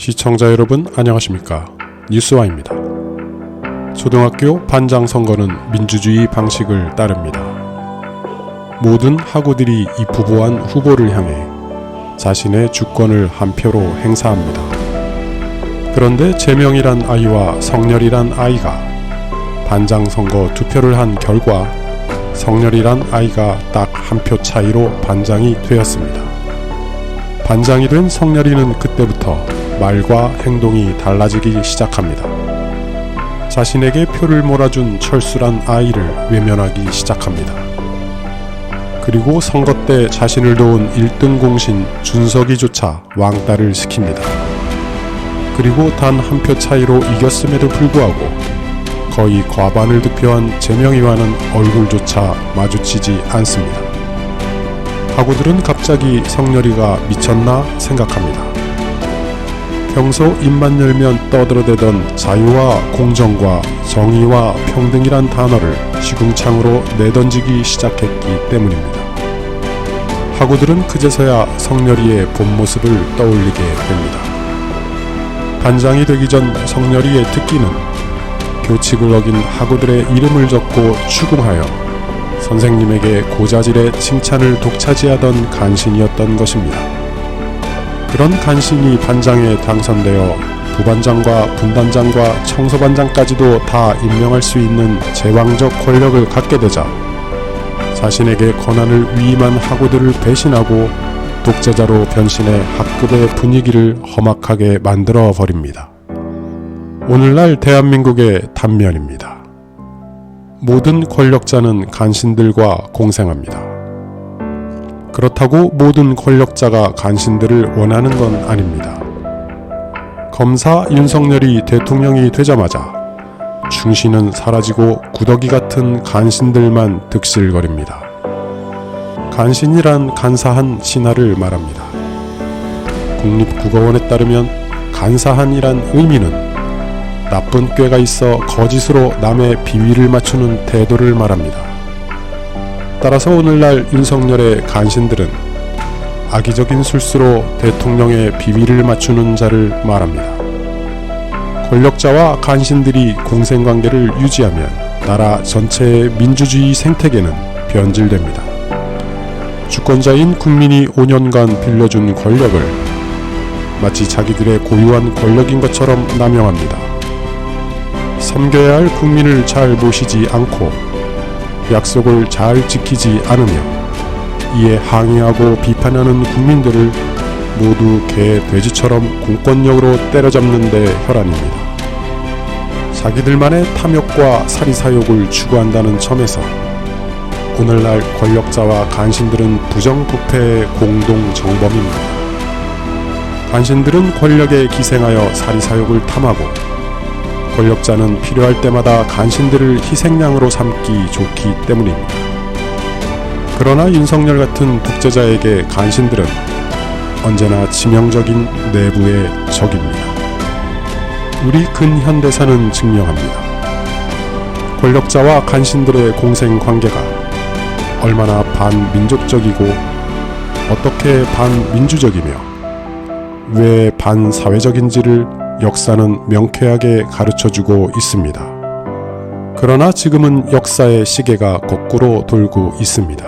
시청자 여러분 안녕하십니까. 뉴스와입니다. 초등학교 반장 선거는 민주주의 방식을 따릅니다. 모든 학우들이 이 부보한 후보를 향해 자신의 주권을 한 표로 행사합니다. 그런데 재명이란 아이와 성렬이란 아이가 반장 선거 투표를 한 결과 성렬이란 아이가 딱 한 표 차이로 반장이 되었습니다. 반장이 된 성렬이는 그때부터 말과 행동이 달라지기 시작합니다. 자신에게 표를 몰아준 철수란 아이를 외면하기 시작합니다. 그리고 선거 때 자신을 도운 1등 공신 준석이조차 왕따를 시킵니다. 그리고 단 한 표 차이로 이겼음에도 불구하고 거의 과반을 득표한 재명이와는 얼굴조차 마주치지 않습니다. 학우들은 갑자기 성렬이가 미쳤나 생각합니다. 평소 입만 열면 떠들어대던 자유와 공정과 정의와 평등이란 단어를 시궁창으로 내던지기 시작했기 때문입니다. 학우들은 그제서야 성렬이의 본 모습을 떠올리게 됩니다. 반장이 되기 전 성렬이의 특기는 교칙을 어긴 학우들의 이름을 적고 추궁하여 선생님에게 고자질의 칭찬을 독차지하던 간신이었던 것입니다. 그런 간신이 반장에 당선되어 부반장과 분단장과 청소반장까지도 다 임명할 수 있는 제왕적 권력을 갖게 되자 자신에게 권한을 위임한 학우들을 배신하고 독재자로 변신해 학급의 분위기를 험악하게 만들어 버립니다. 오늘날 대한민국의 단면입니다. 모든 권력자는 간신들과 공생합니다. 그렇다고 모든 권력자가 간신들을 원하는 건 아닙니다. 검사 윤석열이 대통령이 되자마자 충신은 사라지고 구더기 같은 간신들만 득실거립니다. 간신이란 간사한 신하를 말합니다. 국립국어원에 따르면 간사한이란 의미는 나쁜 꾀가 있어 거짓으로 남의 비위를 맞추는 태도를 말합니다. 따라서 오늘날 윤석열의 간신들은 악의적인 술수로 대통령의 비위를 맞추는 자를 말합니다. 권력자와 간신들이 공생관계를 유지하면 나라 전체의 민주주의 생태계는 변질됩니다. 주권자인 국민이 5년간 빌려준 권력을 마치 자기들의 고유한 권력인 것처럼 남용합니다. 섬겨야 할 국민을 잘 모시지 않고 약속을 잘 지키지 않으며 이에 항의하고 비판하는 국민들을 모두 개, 돼지처럼 공권력으로 때려잡는 데 혈안입니다. 자기들만의 탐욕과 사리사욕을 추구한다는 점에서 오늘날 권력자와 간신들은 부정부패의 공동정범입니다. 간신들은 권력에 기생하여 사리사욕을 탐하고 권력자는 필요할 때마다 간신들을 희생양으로 삼기 좋기 때문입니다. 그러나 윤석열 같은 독재자에게 간신들은 언제나 치명적인 내부의 적입니다. 우리 근현대사는 증명합니다. 권력자와 간신들의 공생관계가 얼마나 반민족적이고 어떻게 반민주적이며 왜 반사회적인지를 역사는 명쾌하게 가르쳐주고 있습니다. 그러나 지금은 역사의 시계가 거꾸로 돌고 있습니다.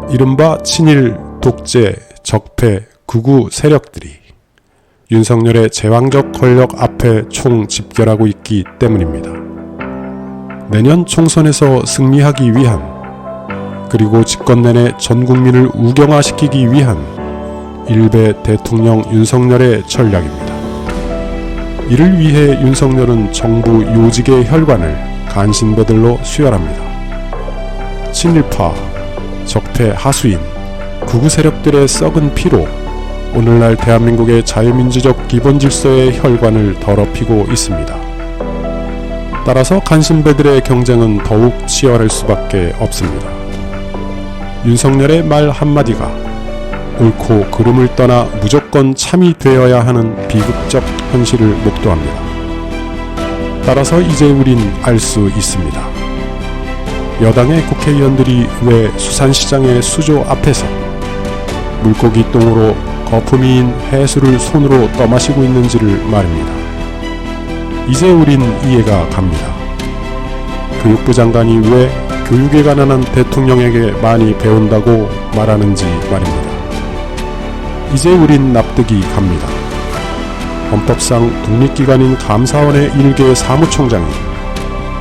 이른바 친일, 독재, 적폐, 극우 세력들이 윤석열의 제왕적 권력 앞에 총집결하고 있기 때문입니다. 내년 총선에서 승리하기 위한 그리고 집권 내내 전 국민을 우경화시키기 위한 일베 대통령 윤석열의 전략입니다. 이를 위해 윤석열은 정부 요직의 혈관을 간신배들로 수혈합니다. 친일파, 적폐 하수인, 극우 세력들의 썩은 피로 오늘날 대한민국의 자유민주적 기본질서의 혈관을 더럽히고 있습니다. 따라서 간신배들의 경쟁은 더욱 치열할 수밖에 없습니다. 윤석열의 말 한마디가 옳고 그름을 떠나 무조건 참이 되어야 하는 비극적 현실을 목도합니다. 따라서 이제 우린 알 수 있습니다. 여당의 국회의원들이 왜 수산시장의 수조 앞에서 물고기 똥으로 거품인 해수를 손으로 떠마시고 있는지를 말입니다. 이제 우린 이해가 갑니다. 교육부 장관이 왜 교육에 관한 대통령에게 많이 배운다고 말하는지 말입니다. 이제 우린 납득이 갑니다. 헌법상 독립기관인 감사원의 일개 사무총장이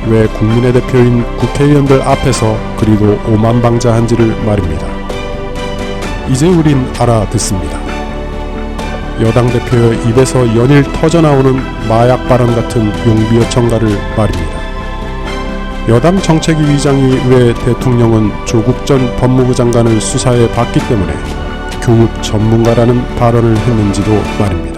왜 국민의 대표인 국회의원들 앞에서 그리도 오만방자한지를 말입니다. 이제 우린 알아듣습니다. 여당 대표의 입에서 연일 터져나오는 마약 발언 같은 용비어천가를 말입니다. 여당 정책위 의장이 왜 대통령은 조국 전 법무부 장관을 수사해 봤기 때문에 교육 전문가라는 발언을 했는지도 말입니다.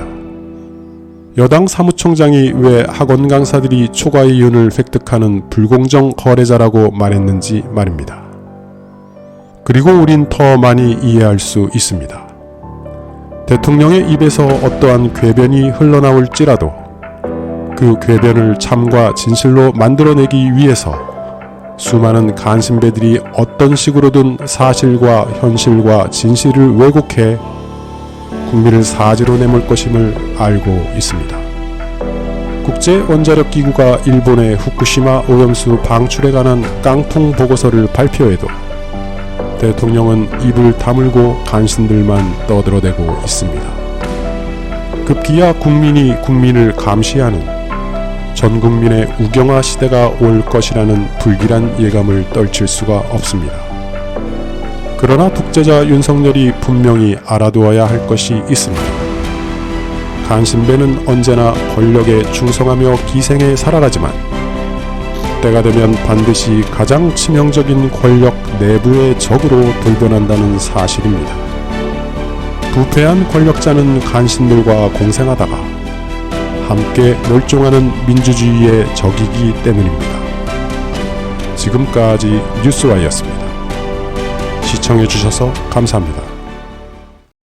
여당 사무총장이 왜 학원 강사들이 초과의 이윤을 획득하는 불공정 거래자라고 말했는지 말입니다. 그리고 우린 더 많이 이해할 수 있습니다. 대통령의 입에서 어떠한 궤변이 흘러나올지라도 그 궤변을 참과 진실로 만들어내기 위해서 수많은 간신배들이 어떤 식으로든 사실과 현실과 진실을 왜곡해 국민을 사지로 내몰 것임을 알고 있습니다. 국제원자력기구가 일본의 후쿠시마 오염수 방출에 관한 깡통 보고서를 발표해도 대통령은 입을 다물고 간신들만 떠들어대고 있습니다. 급기야 국민이 국민을 감시하는 전 국민의 우경화 시대가 올 것이라는 불길한 예감을 떨칠 수가 없습니다. 그러나 독재자 윤석열이 분명히 알아두어야 할 것이 있습니다. 간신배는 언제나 권력에 충성하며 기생에 살아가지만 때가 되면 반드시 가장 치명적인 권력 내부의 적으로 돌변한다는 사실입니다. 부패한 권력자는 간신들과 공생하다가 함께 멸종하는 민주주의의 적이기 때문입니다. 지금까지 뉴스와이였습니다. 시청해주셔서 감사합니다.